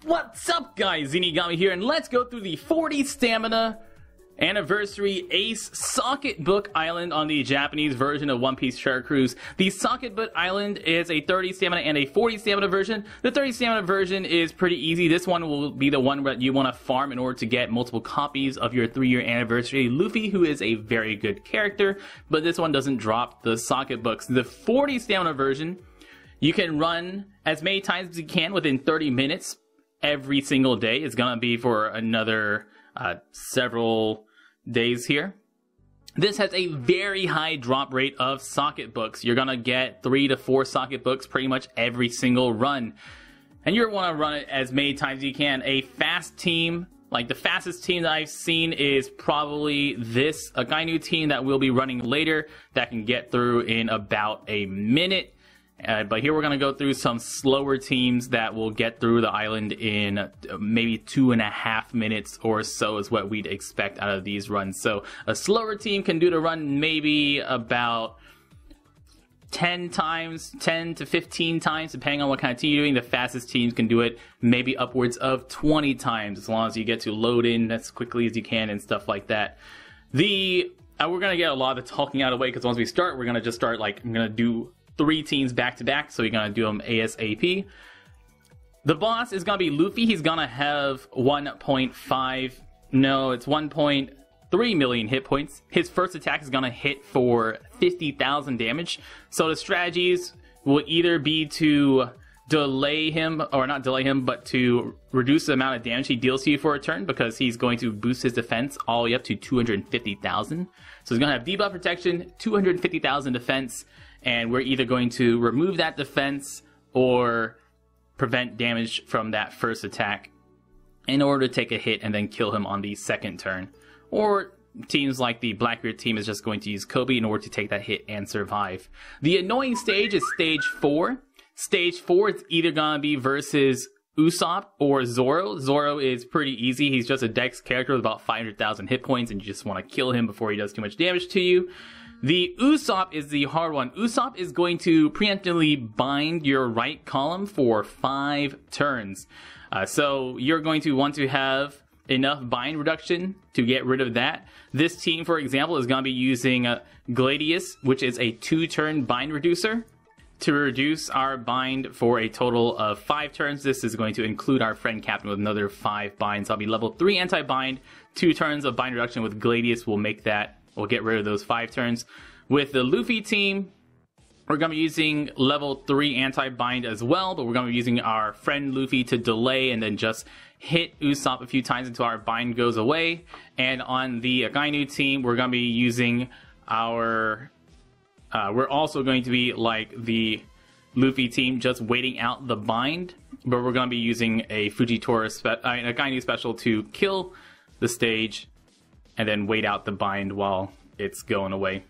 What's up, guys? Zeenigami here, and let's go through the 40 stamina anniversary Ace Socket Book Island on the Japanese version of One Piece Treasure Cruise. The Socket Book Island is a 30 stamina and a 40 stamina version. The 30 stamina version is pretty easy. This one will be the one that you want to farm in order to get multiple copies of your 3-year anniversary Luffy, who is a very good character, but this one doesn't drop the Socket Books. The 40 stamina version, you can run as many times as you can within 30 minutes every single day. It's gonna be for another several days here. This has a very high drop rate of socket books. You're gonna get 3 to 4 socket books pretty much every single run, and you're want to run it as many times as you can. A fast team, like the fastest team that I've seen, is probably this Akainu team that we'll be running later, that can get through in about a minute. But here we're going to go through some slower teams that will get through the island in maybe 2.5 minutes or so is what we'd expect out of these runs. So a slower team can do the run maybe about 10 to 15 times, depending on what kind of team you're doing. The fastest teams can do it maybe upwards of 20 times, as long as you get to load in as quickly as you can and stuff like that. We're going to get a lot of the talking out of the way, because once we start, we're going to just start, like, I'm going to do 3 teams back to back, so you're gonna do them ASAP. The boss is gonna be Luffy. He's gonna have 1.3 million hit points. His first attack is gonna hit for 50,000 damage. So the strategies will either be to delay him, or not delay him, but to reduce the amount of damage he deals to you for a turn, because he's going to boost his defense all the way up to 250,000. So he's gonna have debuff protection, 250,000 defense, and we're either going to remove that defense or prevent damage from that first attack in order to take a hit and then kill him on the second turn. Or teams like the Blackbeard team is just going to use Kobe in order to take that hit and survive. The annoying stage is stage 4. Stage 4 is either gonna be versus Usopp or Zoro. Zoro is pretty easy. He's just a Dex character with about 500,000 hit points, and you just want to kill him before he does too much damage to you. The Usopp is the hard one. Usopp is going to preemptively bind your right column for 5 turns. So you're going to want to have enough bind reduction to get rid of that. This team, for example, is going to be using Gladius, which is a 2-turn bind reducer, to reduce our bind for a total of 5 turns. This is going to include our friend Captain with another 5 binds. I'll be level 3 anti-bind. 2 turns of bind reduction with Gladius will make that. We'll get rid of those 5 turns. With the Luffy team, we're going to be using level 3 anti-bind as well, but we're going to be using our friend Luffy to delay and then just hit Usopp a few times until our bind goes away. And on the Akainu team, we're going to be using our... we're also going to be like the Luffy team, just waiting out the bind, but we're going to be using a Fujitora Akainu special to kill the stage and then wait out the bind while it's going away.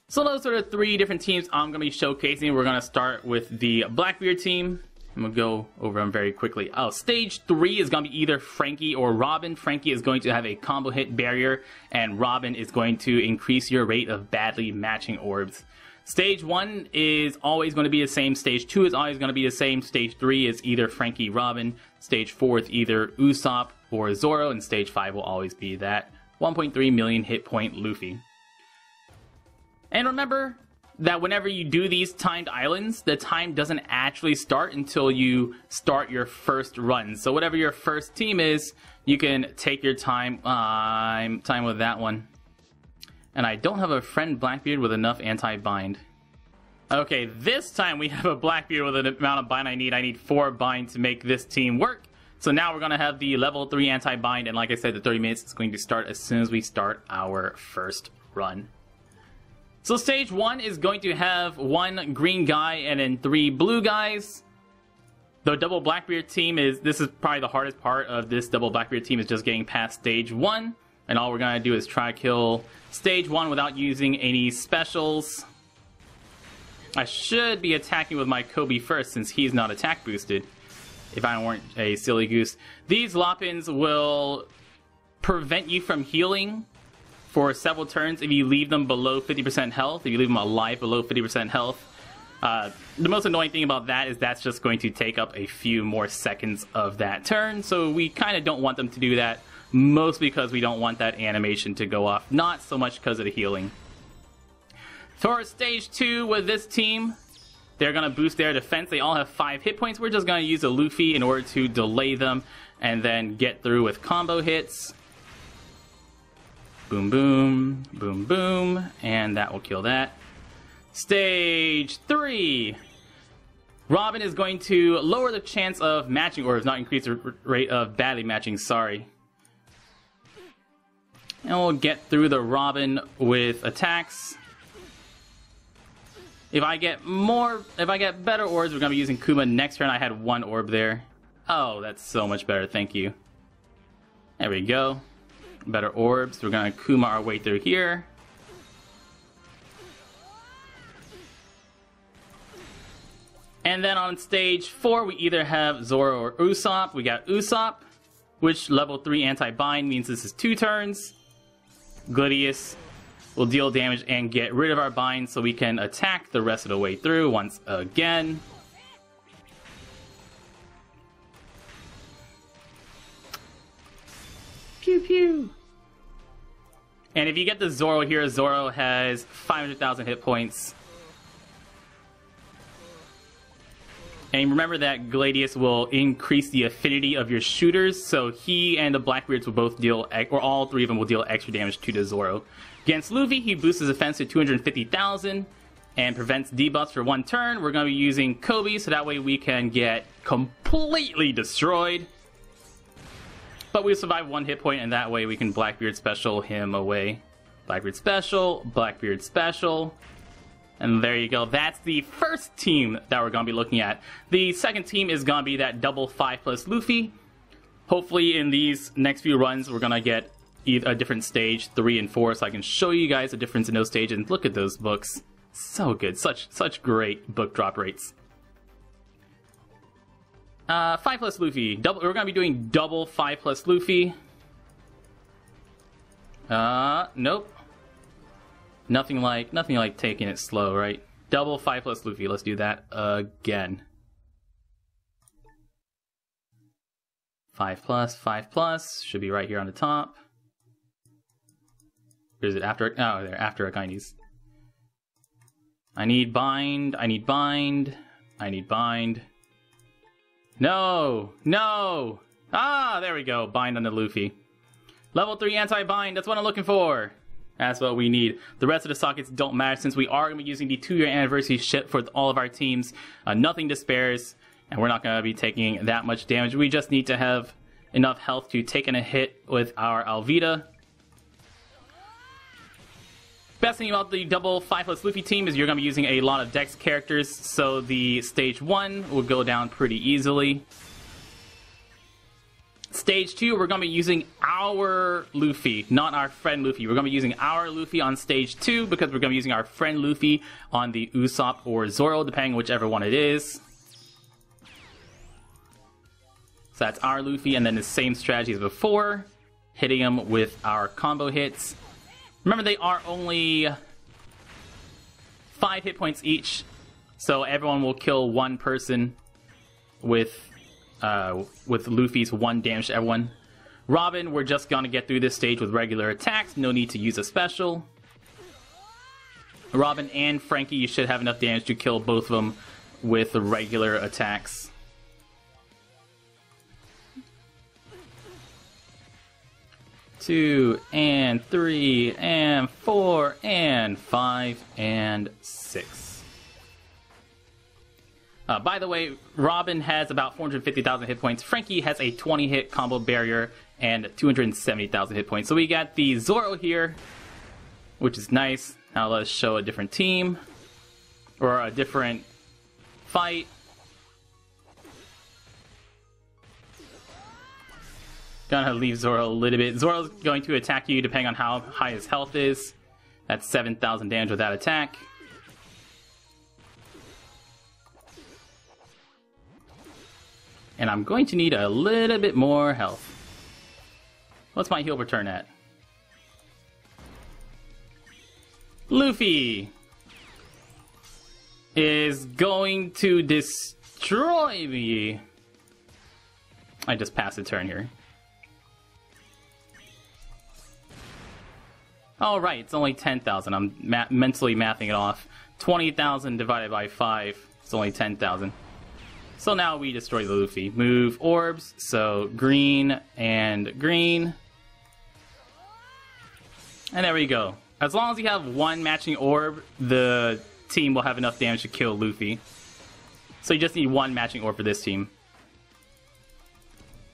So those are the 3 different teams I'm going to be showcasing. We're going to start with the Blackbeard team. I'm going to go over them very quickly. Stage 3 is going to be either Frankie or Robin. Frankie is going to have a combo hit barrier, and Robin is going to increase your rate of badly matching orbs. Stage 1 is always going to be the same. Stage 2 is always going to be the same. Stage 3 is either Frankie, Robin. Stage 4 is either Usopp or Zoro, and Stage 5 will always be that 1.3 million hit point Luffy. And remember that whenever you do these timed islands, the time doesn't actually start until you start your first run. So whatever your first team is, you can take your time with that one. And I don't have a friend Blackbeard with enough anti-bind. Okay, this time we have a Blackbeard with an amount of bind I need. I need 4 bind to make this team work. So now we're going to have the level 3 anti-bind, and like I said, the 30 minutes is going to start as soon as we start our first run. So stage 1 is going to have 1 green guy and then 3 blue guys. The double Blackbeard team this is probably the hardest part of this double Blackbeard team, is just getting past stage 1. And all we're going to do is try to kill stage 1 without using any specials. I should be attacking with my Kobe first, since he's not attack boosted, if I weren't a silly goose. These Loppins will prevent you from healing for several turns if you leave them below 50% health, if you leave them alive below 50% health. The most annoying thing about that is that's just going to take up a few more seconds of that turn, so we kind of don't want them to do that, mostly because we don't want that animation to go off, not so much because of the healing. For stage 2 with this team, they're going to boost their defense. They all have 5 hit points. We're just going to use a Luffy in order to delay them and then get through with combo hits. Boom, boom, boom, boom, and that will kill that. Stage 3. Robin is going to lower the chance of matching orbs, not increase the rate of badly matching, sorry. And we'll get through the Robin with attacks. If I get better orbs, we're going to be using Kuma next turn. I had 1 orb there. Oh, that's so much better, thank you. There we go. Better orbs. We're going to Kuma our way through here. And then on stage 4, we either have Zoro or Usopp. We got Usopp, which level 3 anti-bind means this is 2 turns. Glidius will deal damage and get rid of our bind so we can attack the rest of the way through once again. Pew pew! And if you get the Zoro here, Zoro has 500,000 hit points. And remember that Gladius will increase the affinity of your shooters, so he and the Blackbeards will both deal, or all 3 of them will deal extra damage to the Zoro. Against Luffy, he boosts his defense to 250,000 and prevents debuffs for 1 turn. We're going to be using Kobe, so that way we can get completely destroyed. But we survive 1 hit point, and that way we can Blackbeard special him away. Blackbeard special, Blackbeard special. And there you go. That's the first team that we're going to be looking at. The second team is going to be that double 5+ Luffy. Hopefully in these next few runs, we're going to get a different stage, 3 and 4, so I can show you guys the difference in those stages. And look at those books. So good. Such great book drop rates. 5+ Luffy. We're going to be doing double 5+ Luffy. Nope. Nothing like taking it slow, right? Double 5+ Luffy. Let's do that again. 5+, 5+. Should be right here on the top. Or is it after? Oh, there, after Akainu's. I need bind. I need bind. I need bind. No! No! Ah, there we go. Bind on the Luffy. Level 3 anti-bind. That's what I'm looking for. That's what we need. The rest of the sockets don't matter since we are going to be using the 2-year anniversary ship for all of our teams. Nothing despairs, and we're not going to be taking that much damage. We just need to have enough health to take in a hit with our Alvida. Best thing about the double 5+ Luffy team is you're going to be using a lot of Dex characters, so the stage 1 will go down pretty easily. Stage 2, we're going to be using our Luffy, not our friend Luffy. We're going to be using our Luffy on stage 2 because we're going to be using our friend Luffy on the Usopp or Zoro, depending on whichever one it is. So that's our Luffy, and then the same strategy as before, hitting him with our combo hits. Remember, they are only 5 hit points each, so everyone will kill 1 person with Luffy's 1 damage to everyone. Robin, we're just gonna get through this stage with regular attacks. No need to use a special. Robin and Frankie, you should have enough damage to kill both of them with the regular attacks. Two and 3 and 4 and 5 and 6. By the way, Robin has about 450,000 hit points. Frankie has a 20-hit combo barrier and 270,000 hit points. So we got the Zoro here, which is nice. Now let's show a different team, or a different fight. Gonna leave Zoro a little bit. Zoro's going to attack you depending on how high his health is. That's 7,000 damage with that attack. And I'm going to need a little bit more health. What's my heal return at? Luffy! is going to destroy me. I just passed a turn here. Oh, right, it's only 10,000. I'm mentally mathing it off. 20,000 divided by 5, it's only 10,000. So now we destroy the Luffy. Move orbs, so green and green. And there we go. As long as you have one matching orb, the team will have enough damage to kill Luffy. So you just need one matching orb for this team.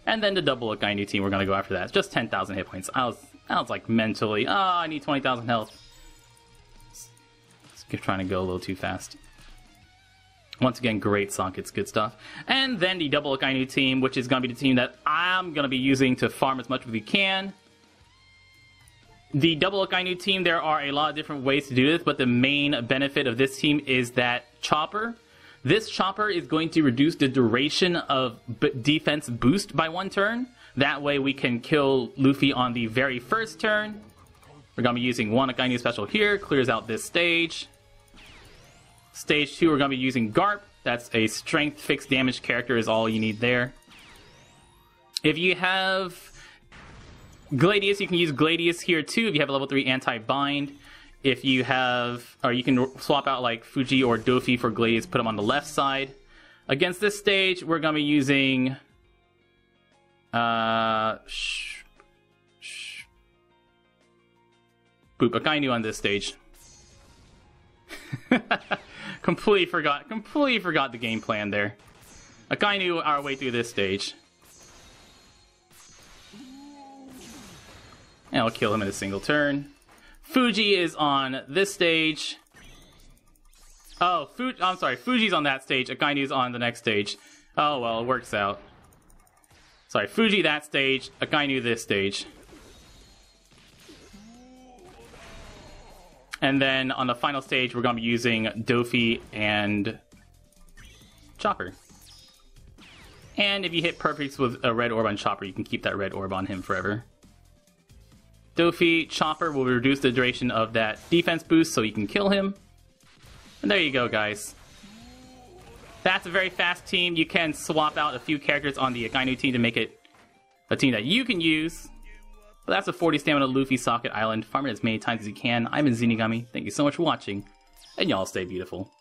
And then the double Akainu team, we're going to go after that. It's just 10,000 hit points. I was like mentally, I need 20,000 health. Just trying to go a little too fast. Once again, great sockets, good stuff. And then the double Akainu team, which is going to be the team that I'm going to be using to farm as much as we can. The double Akainu team, there are a lot of different ways to do this, but the main benefit of this team is that Chopper. This Chopper is going to reduce the duration of defense boost by 1 turn. That way we can kill Luffy on the very first turn. We're going to be using 1 Akainu special here, clears out this stage. Stage 2, we're going to be using Garp. That's a strength fixed damage character is all you need there. If you have Gladius, you can use Gladius here too if you have a level 3 anti-bind. If you have, or you can swap out like Fuji or Dofi for Gladius, put them on the left side. Against this stage, we're going to be using Boop Akainu on this stage. Completely forgot the game plan there. Akainu our way through this stage. And I'll kill him in a single turn. Fuji is on this stage. Oh, I'm sorry, Fuji's on that stage, Akainu's on the next stage. Oh well, it works out. Sorry, Fuji that stage, Akainu this stage. And then on the final stage, we're going to be using Dofi and Chopper. And if you hit perfects with a red orb on Chopper, you can keep that red orb on him forever. Dofi, Chopper will reduce the duration of that defense boost so you can kill him. And there you go, guys. That's a very fast team. You can swap out a few characters on the Akainu team to make it a team that you can use. But that's a 40 stamina Luffy Socket Island. Farm it as many times as you can. I've been Zeenigami. Thank you so much for watching, and y'all stay beautiful.